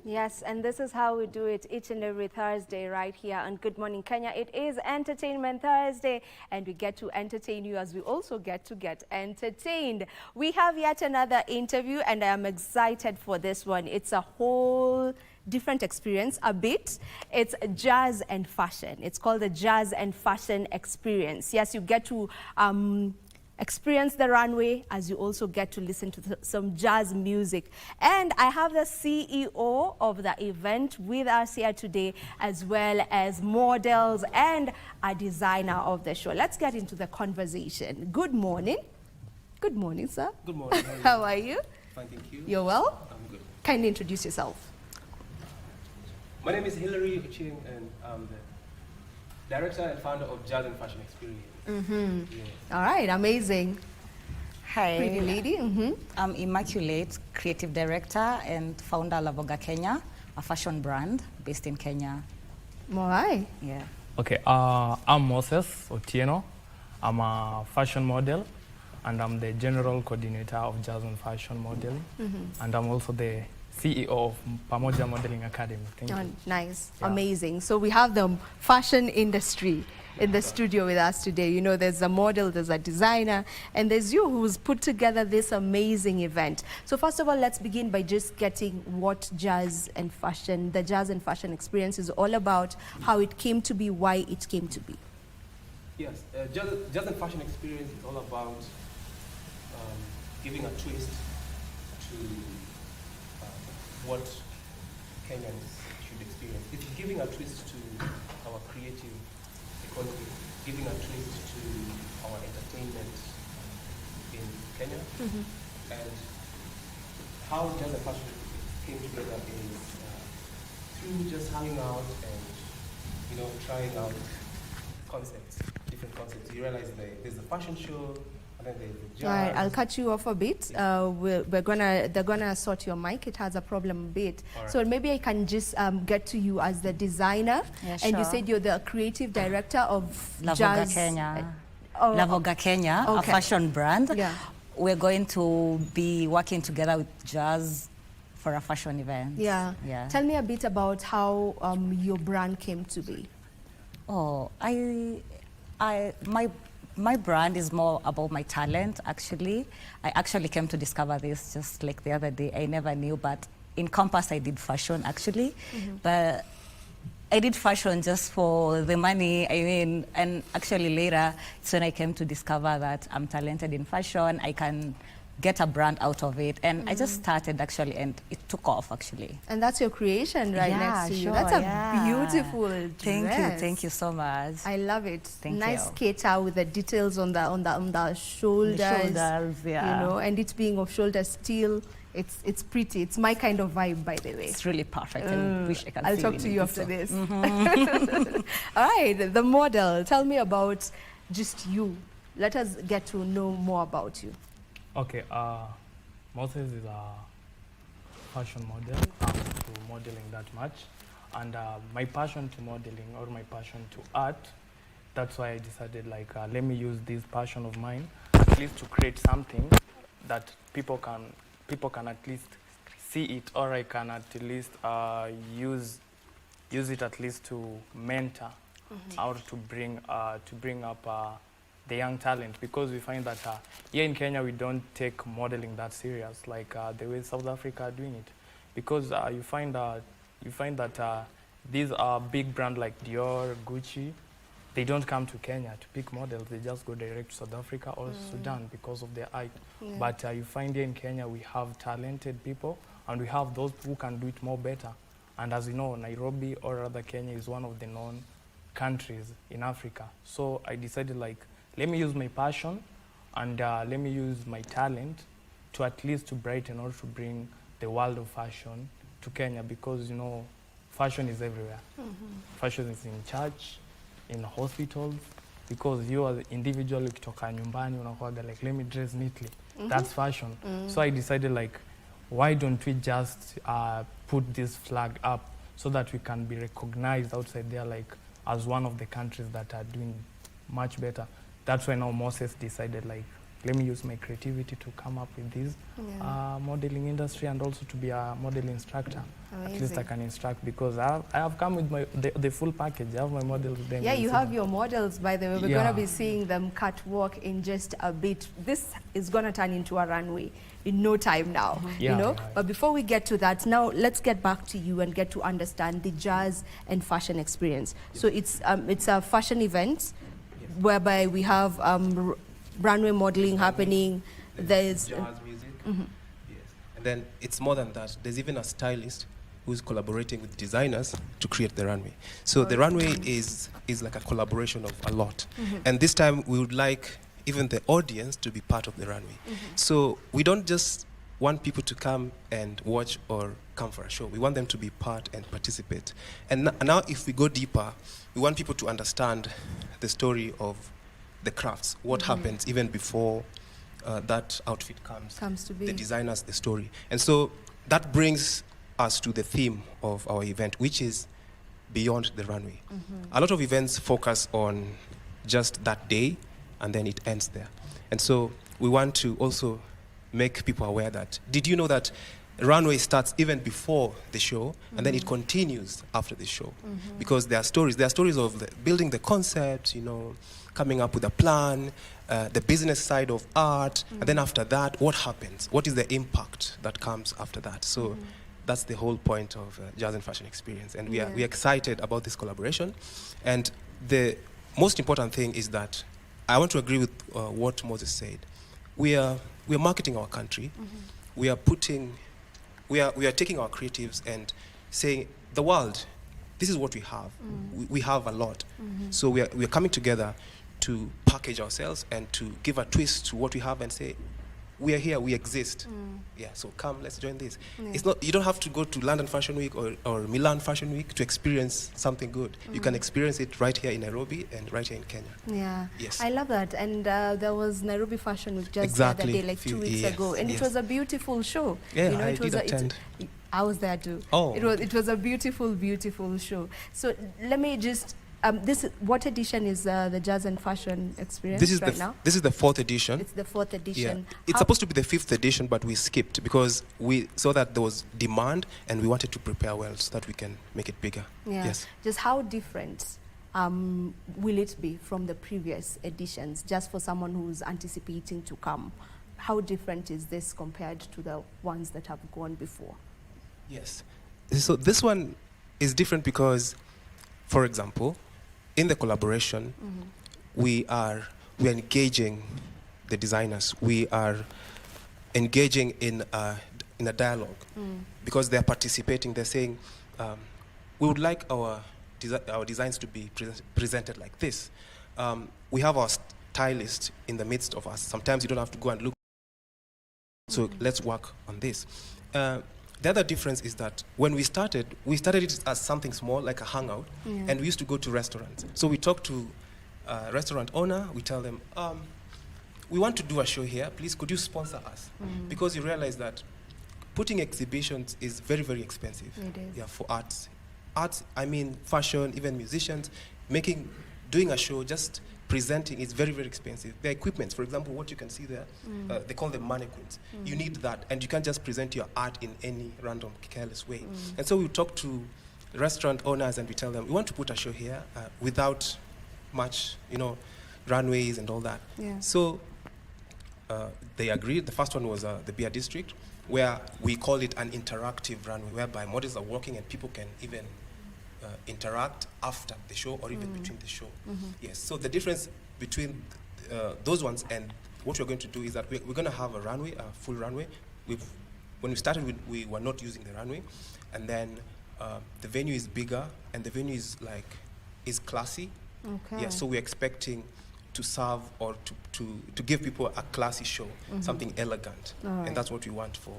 Yes, and this is how we do it each and every Thursday right here on Good Morning Kenya. It is Entertainment Thursday, and we get to entertain you as we also get to get entertained. We have yet another interview, and I am excited for this one. It's a whole different experience a bit. It's jazz and fashion. It's called the Jazz and Fashion Experience. Yes, you get to experience the runway as you also get to listen to some jazz music. And I have the CEO of the event with us here today, as well as models and a designer of the show. Let's get into the conversation. Good morning. Good morning, sir. Good morning. How are you? Fine, thank you. You're well? I'm good. Kindly introduce yourself. My name is Hilary Uching, and I'm the director and founder of Jazz and Fashion Experience. Yes. All right, amazing. Hi, Pretty lady. I'm Immaculate, creative director and founder of Lavoga Kenya, a fashion brand based in Kenya. All right. Yeah. Okay, I'm Moses Otieno. I'm a fashion model, and I'm the general coordinator of Jazz and Fashion Modeling, and I'm also the CEO of Pamoja Modeling Academy. Thank you. Nice, Yeah. amazing. So we have the fashion industry in the studio with us today. You know, there's a model, there's a designer, and there's you who's put together this amazing event. So first of all, let's begin by just getting what jazz and fashion, the Jazz and Fashion Experience is all about, how it came to be, why it came to be. Yes, Jazz and Fashion Experience is all about giving a twist to what Kenyans should experience. It's giving a twist to our creative economy, giving a twist to our entertainment in Kenya. And how Jazz and Fashion came together is through just hanging out and, you know, trying out concepts, different concepts. You realize there's a fashion show, and then there's the jazz. All right, I'll cut you off a bit. They're gonna sort your mic. It has a problem a bit. Right. So maybe I can just get to you as the designer. Yeah, And you sure. said you're the creative director of Lavoga Jazz. Kenya. Oh, Lavoga Kenya, a okay. fashion brand. Yeah. We're going to be working together with Jazz for a fashion event. Yeah. Yeah. Tell me a bit about how your brand came to be. Oh, my brand is more about my talent, actually. I actually came to discover this just like the other day. I never knew, but in Compass I did fashion, actually. But I did fashion just for the money, I mean, and actually later, it's when I came to discover that I'm talented in fashion, I can get a brand out of it. And I just started, actually, and it took off, actually. And that's your creation right next to you. That's a beautiful dress. Thank you so much. I love it. Thank nice you. skater with the details on the shoulders. The shoulders, yeah. You know, and it being of shoulder steel, it's pretty. It's my kind of vibe, by the way. It's really perfect. I wish I could I'll see talk it to in you this after one. this. All right, the model. Tell me about just you. Let us get to know more about you. Okay, Moses is a fashion model. I'm to modeling that much. And my passion to modeling, or my passion to art, that's why I decided, like, let me use this passion of mine at least to create something that people can at least see it, or I can at least use it at least to mentor or to bring up the young talent, because we find that here in Kenya we don't take modeling that serious like the way South Africa are doing it, because you find that these are big brands like Dior, Gucci, they don't come to Kenya to pick models. They just go direct to South Africa or Sudan because of their eye. Yeah. But you find here in Kenya we have talented people, and we have those who can do it more better. And as you know, Nairobi, or rather Kenya, is one of the known countries in Africa. So I decided, like, let me use my passion and let me use my talent to at least to brighten or to bring the world of fashion to Kenya, because, you know, fashion is everywhere. Fashion is in church, in hospitals, because you as individual ukitoka nyumbani unakuwaga like, let me dress neatly. That's fashion. So I decided, like, why don't we just put this flag up so that we can be recognized outside there, like, as one of the countries that are doing much better. That's why now Moses decided, like, let me use my creativity to come up with this modeling industry, and also to be a model instructor. Amazing. At least I can instruct, because I have come with the full package. I have my models there. Yeah, you have your models, by the way. We're Yeah. going to be seeing them catwalk in just a bit. This is going to turn into a runway in no time now, Yeah, you know. yeah. But before we get to that, now let's get back to you and get to understand the jazz and fashion experience. So it's a fashion event whereby we have runway modeling happening. There's jazz music. Yes. And then it's more than that. There's even a stylist who's collaborating with designers to create the runway. So the runway is like a collaboration of a lot. And this time we would like even the audience to be part of the runway. So we don't just want people to come and watch or come for a show. We want them to be part and participate. And now if we go deeper, we want people to understand the story of the crafts, what happens even before that outfit comes to be. the designers, the story. And so that brings us to the theme of our event, which is beyond the runway. A lot of events focus on just that day, and then it ends there. And so we want to also make people aware that, did you know that runway starts even before the show, and then it continues after the show? Because there are stories of building the concept, you know, coming up with a plan, the business side of art, and then after that, what happens? What is the impact that comes after that? So that's the whole point of Jazz and Fashion Experience. And we're excited about this collaboration. And the most important thing is that I want to agree with what Moses said. We are marketing our country. We are taking our creatives and saying, the world, this is what we have. We have a lot. So we are coming together to package ourselves and to give a twist to what we have and say, we are here, we exist. Yeah, so come, let's join this. It's not, you don't have to go to London Fashion Week or Milan Fashion Week to experience something good. You can experience it right here in Nairobi and right here in Kenya. Yeah, Yes. I love that. And there was Nairobi Fashion Week just Exactly. the other day, like 2 weeks ago, and it was a beautiful show. Yeah, you know, I it was did attend. I was there too. Oh. It was a beautiful, beautiful show. So let me just what edition is the Jazz and Fashion Experience This is now? this is the 4th edition. It's the 4th edition. Yeah. It's supposed to be the 5th edition, but we skipped because we saw that there was demand and we wanted to prepare well so that we can make it bigger. Yeah. Yes. Just how different will it be from the previous editions, just for someone who's anticipating to come? How different is this compared to the ones that have gone before? Yes. So this one is different because, for example, in the collaboration, we are engaging the designers. We are engaging in a dialogue because they are participating. They're saying, we would like our designs to be presented like this. We have our stylist in the midst of us. Sometimes you don't have to go and look. So let's work on this. The other difference is that when we started it as something small, like a hangout, and we used to go to restaurants. So we talk to a restaurant owner, we tell them, we want to do a show here, please could you sponsor us? Because you realize that putting exhibitions is very, very expensive. It is. Yeah, for arts. Arts, I mean fashion, even musicians, doing a show, just presenting is very, very expensive. The equipment, for example, what you can see there, they call them mannequins. You need that, and you can't just present your art in any random, careless way. And so we talk to restaurant owners and we tell them, we want to put a show here without much, runways and all that. Yeah. So they agreed. The first one was the Beer District, where we call it an interactive runway, whereby models are walking and people can even interact after the show or even between the show. Yes, so the difference between those ones and what we're going to do is that we're going to have a runway, a full runway. When we started, we were not using the runway, and then the venue is bigger and the venue is classy. Okay. Yeah, so we're expecting to serve or to give people a classy show, something elegant, and that's what we want for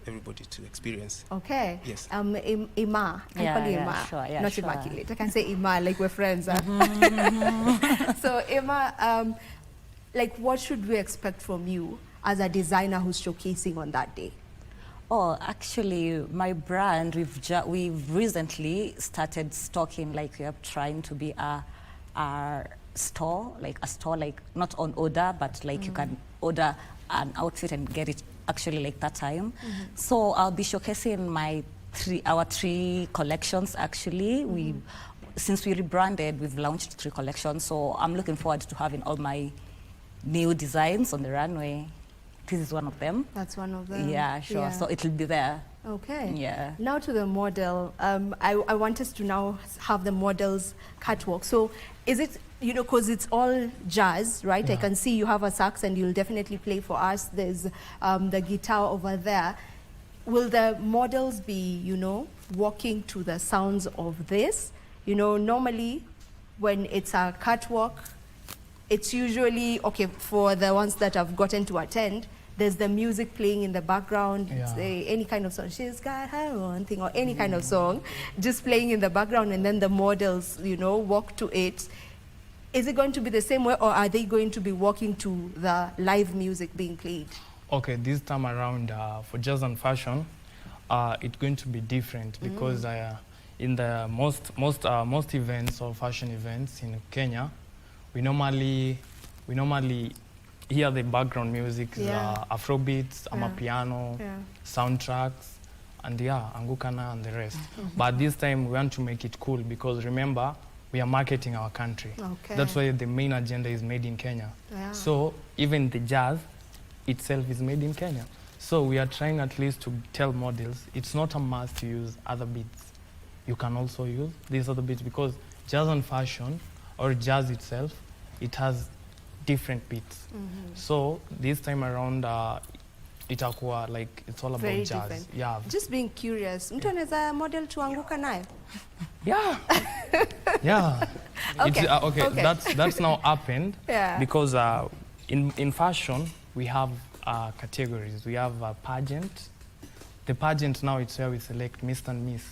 everybody to experience. Okay. Yes. Ima. I call you Ima. Sure, yeah, Not sure. Immaculate. I can say Ima like we're friends. Huh? So Ima, what should we expect from you as a designer who's showcasing on that day? Oh, actually, my brand, we've recently started stocking, we are trying to be a store, like a store, like not on order, but like you can order an outfit and get it actually like that time. So I'll be showcasing our three collections actually. Since we rebranded, we've launched 3 collections, so I'm looking forward to having all my new designs on the runway. This is one of them. That's one of them. Yeah, sure. Yeah. So it'll be there. Okay. Yeah. Now to the model. I want us to now have the model's catwalk. So is it, you know, because it's all jazz, right? I can see you have a sax and you'll definitely play for us. There's the guitar over there. Will the models be, you know, walking to the sounds of this? You know, normally when it's a catwalk, it's usually, okay, for the ones that have gotten to attend, there's the music playing in the background, any kind of song. She's got her own thing, or any kind of song, just playing in the background, and then the models, you know, walk to it. Is it going to be the same way, or are they going to be walking to the live music being played? Okay, this time around for jazz and fashion, it's going to be different because in the most events or fashion events in Kenya, we normally hear the background music, Afrobeats, Amapiano, soundtracks, and Angukana and the rest. But this time we want to make it cool because remember, we are marketing our country. Okay. That's why the main agenda is made in Kenya. Yeah. So even the jazz itself is made in Kenya. So we are trying at least to tell models it's not a must to use other beats. You can also use these other beats because jazz and fashion, or jazz itself, it has different beats. So this time around, itakuwa like it's all about Very jazz. different. Yeah. Just being curious, mtu anaweza model tuanguka nayo? Yeah. Yeah. Okay. It's, okay. That's now happened. Yeah. Because in fashion we have categories. We have a pageant. The pageant now it's where we select Mr. and Miss.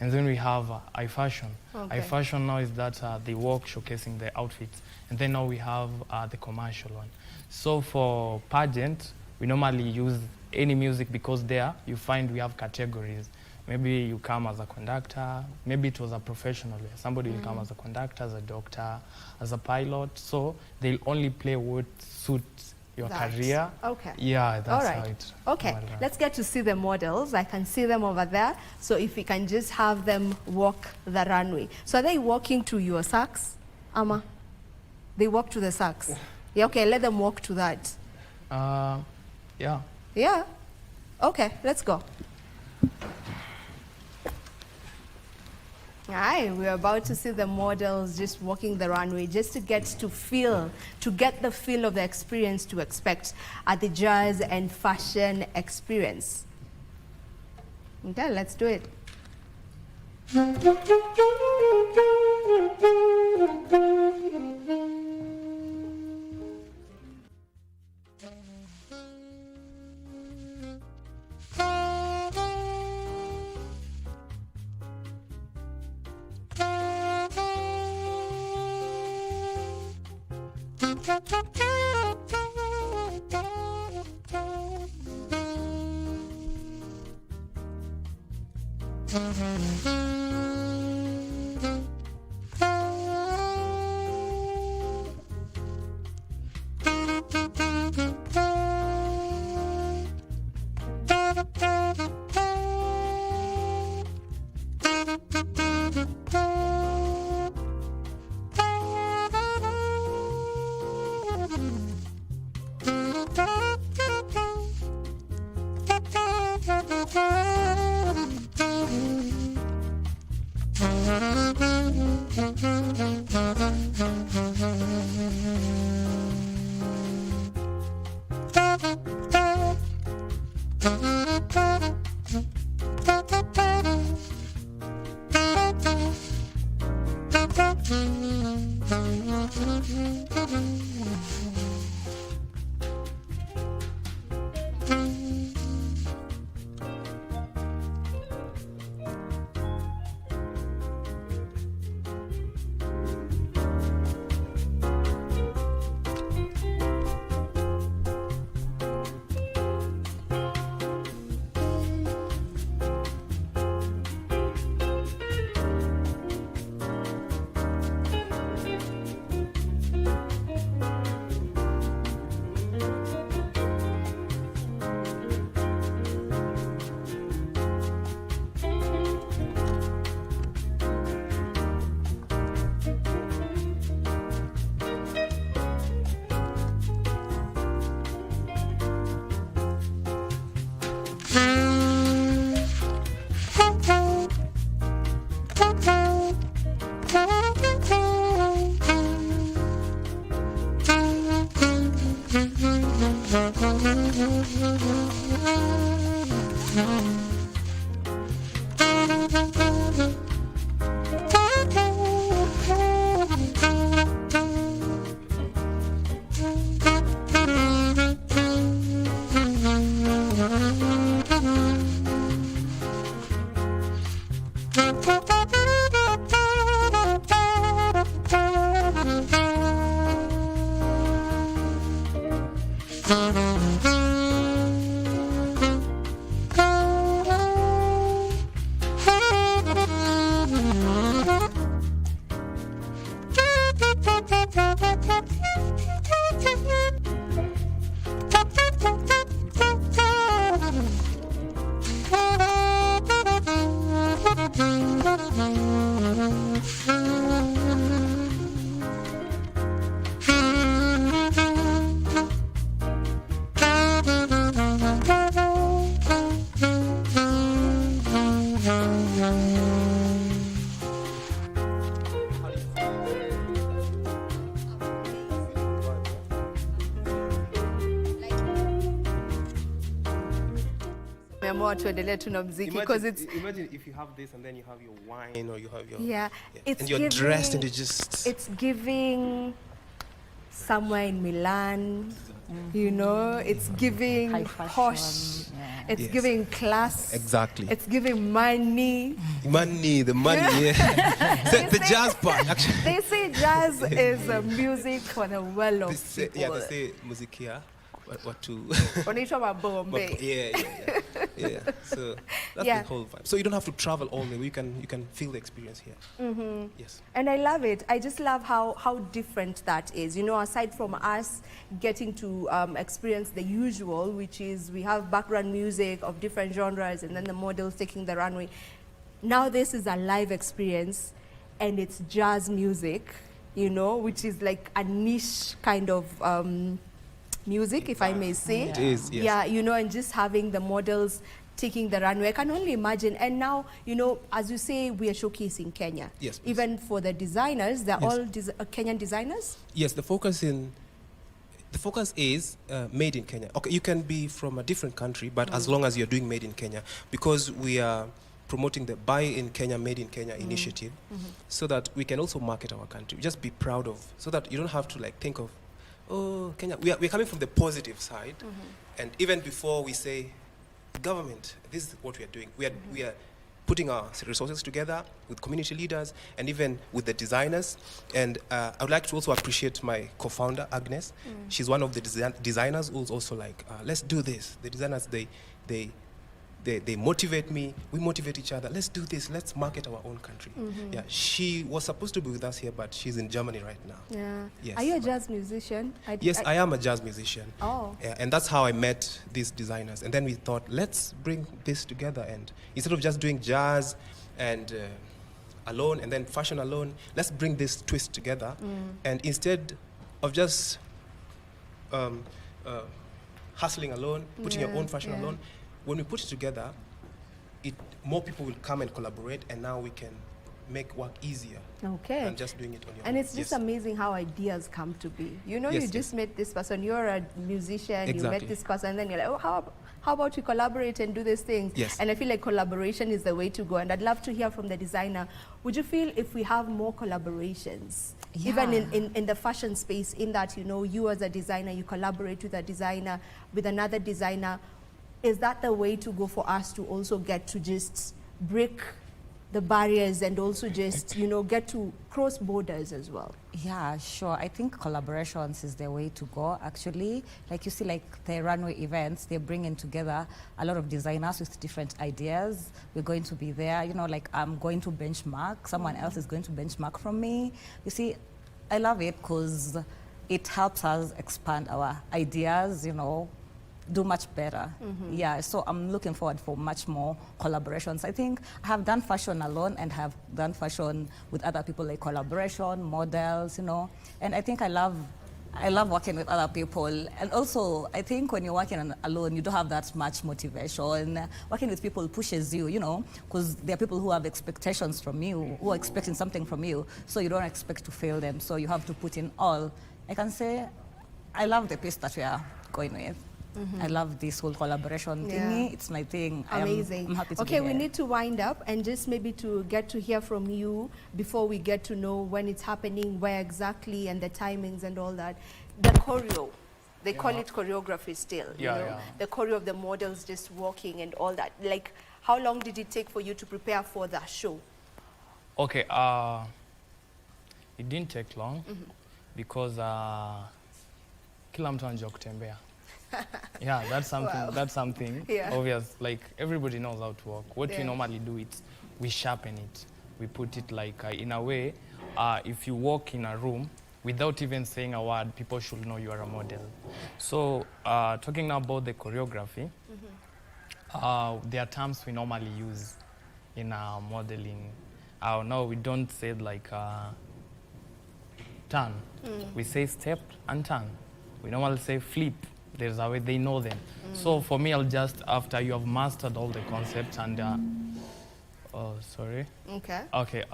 And then we have iFashion. Okay. iFashion now is that they walk showcasing the outfits. And then now we have the commercial one. So for pageant, we normally use any music because there you find we have categories. Maybe you come as a conductor, maybe it was a professional. Somebody will come as a conductor, as a doctor, as a pilot. So they'll only play what suits your career. Okay. Yeah, that's all right. how it. Okay, let's get to see the models. I can see them over there. So if we can just have them walk the runway. So are they walking to your sax, Ama? They walk to the sax. Yeah, okay, let them walk to that. Yeah. Yeah. Okay, let's go. Aye, we're about to see the models just walking the runway, just to get the feel of the experience to expect at the jazz and fashion experience. Okay, let's do it. Tumeamua tuendelee tu na muziki because it's Imagine if you have this and then you have your wine or you have your it's and you're giving, dressed and you just it's giving somewhere in Milan, you know, it's giving High fashion, posh, yeah. it's Yes. giving class, exactly it's giving money. the money. Yeah. the jazz part actually. They say jazz is music for the well-off They people. say musikia. What to? Wanaitwa mabombe. Yeah. So that's Yeah. the whole vibe. So you don't have to travel all the way. You can feel the experience here. Yes. And I love it. I just love how different that is. You know, aside from us getting to experience the usual, which is we have background music of different genres and then the models taking the runway. Now this is a live experience and it's jazz music, you know, which is like a niche kind of music, if I may say. It is, yes. Yeah, you know, and just having the models taking the runway, I can only imagine. And now, you know, as you say, we are showcasing Kenya. Yes, please. Even for the designers, they're Yes. all Kenyan designers? Yes, the focus is made in Kenya. Okay, you can be from a different country, but as long as you're doing made in Kenya, because we are promoting the Buy in Kenya, Made in Kenya initiative, so that we can also market our country. Just be proud of, so that you don't have to like think of, oh, Kenya. We're coming from the positive side, and even before we say, government, this is what we are doing. We are putting our resources together with community leaders and even with the designers. And I would like to also appreciate my co-founder, Agnes. She's one of the designers who's also like, let's do this. The designers, they motivate me, we motivate each other. Let's do this, let's market our own country. Yeah, she was supposed to be with us here, but she's in Germany right now. Yeah. Yes. Are you a jazz musician? Yes, I am a jazz musician. Oh. Yeah, and that's how I met these designers. And then we thought, let's bring this together. And instead of just doing jazz and alone and then fashion alone, let's bring this twist together. And instead of just hustling alone, putting your own fashion alone, when we put it together, more people will come and collaborate, and now we can make work easier Okay. than just doing it on your own. And it's just Yes. amazing how ideas come to be. You know, Yes, you just yes. met this person, you're a musician, you met Exactly. this person, and then you're like, oh, how about we collaborate and do these things? Yes. And I feel like collaboration is the way to go. And I'd love to hear from the designer. Would you feel if we have more collaborations, even in the fashion space, in that, you know, you as a designer, you collaborate with a designer, with another designer, is that the way to go for us to also get to just break the barriers and also just, you know, get to cross borders as well? Yeah, sure. I think collaborations is the way to go, actually. Like you see, like the runway events, they're bringing together a lot of designers with different ideas. We're going to be there, you know, like I'm going to benchmark, someone else is going to benchmark from me. You see, I love it because it helps us expand our ideas, you know, do much better. Yeah, so I'm looking forward for much more collaborations. I think I have done fashion alone and have done fashion with other people, like collaboration, models, you know. And I think I love working with other people. And also, I think when you're working alone, you don't have that much motivation. Working with people pushes you, you know, because there are people who have expectations from you, who are expecting something from you, so you don't expect to fail them. So you have to put in all. I can say I love the piece that we are going with. I love this whole collaboration thingy. It's my thing. Amazing. I'm happy to okay, be we here. need to wind up and just maybe to get to hear from you before we get to know when it's happening, where exactly, and the timings and all that. The choreo, they call it choreography still. You Yeah, know? yeah. The choreo of the models just walking and all that. Like, How long did it take for you to prepare for the show? Okay, it didn't take long because kila mtu anajua kutembea. Yeah, that's something. Wow. That's something Yeah. obvious. Like everybody knows how to walk. What Yeah. we normally do is we sharpen it. We put it like in a way. If you walk in a room without even saying a word, people should know you are a model. So talking now about the choreography, there are terms we normally use in modeling. No, we don't say like turn. We say step and turn. We normally say flip. There's a way they know them. So for me, I'll just, after you have mastered all the concepts and, oh, sorry. Okay. Okay,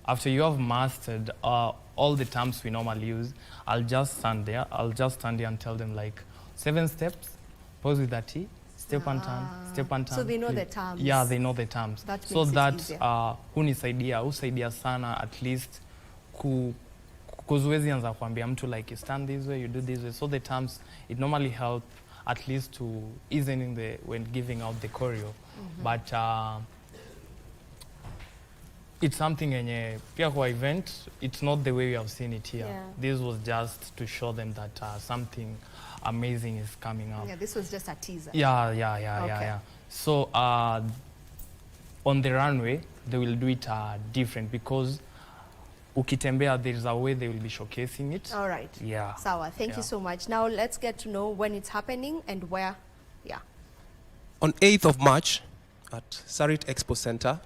after you have mastered all the terms we normally use, I'll just stand there. I'll just stand there and tell them like 7 steps, pose with a T, step and turn, step and turn. So they know flip. the terms. Yeah, they know the terms. That So makes it that easier. husaidia sana at least kuzuezi anza kuambia mtu like you stand this way, you do this way. So the terms, it normally help at least to ease in the when giving out the choreo. But it's something enye pia kwa event, it's not the way we have seen it here. Yeah. This was just to show them that something amazing is coming up. Yeah, this was just a teaser. Yeah. So on the runway, they will do it different because ukitembea, there's a way they will be showcasing it. All right. Yeah. Sawa, thank you so much. Now let's get to know when it's happening and where. Yeah. On 8th of March at Sarit Expo Center,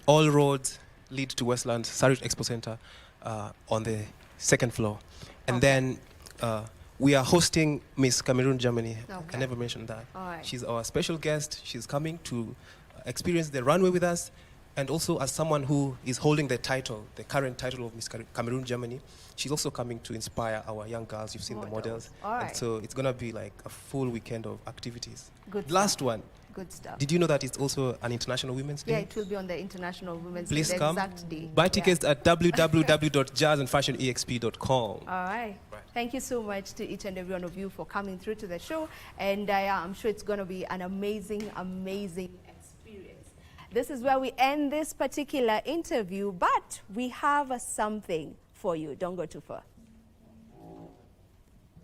all roads lead to Westland Sarit Expo Center on the 2nd floor. And then we are hosting Miss Cameroon Germany. Okay. I never mentioned that. All right. She's our special guest. She's coming to experience the runway with us. And also as someone who is holding the title, the current title of Miss Cameroon Germany, she's also coming to inspire our young girls. You've seen the models. All right. And so it's going to be like a full weekend of activities. Good Last stuff. one. Good stuff. Did you know that it's also an International Women's Day? Yeah, it will be on the International Women's Please Day, the come. exact day. Buy tickets at www.jazzandfashionexp.com. All right. Thank you so much to each and every one of you for coming through to the show. And I'm sure it's going to be an amazing, amazing experience. This is where we end this particular interview, but we have something for you. Don't go too far.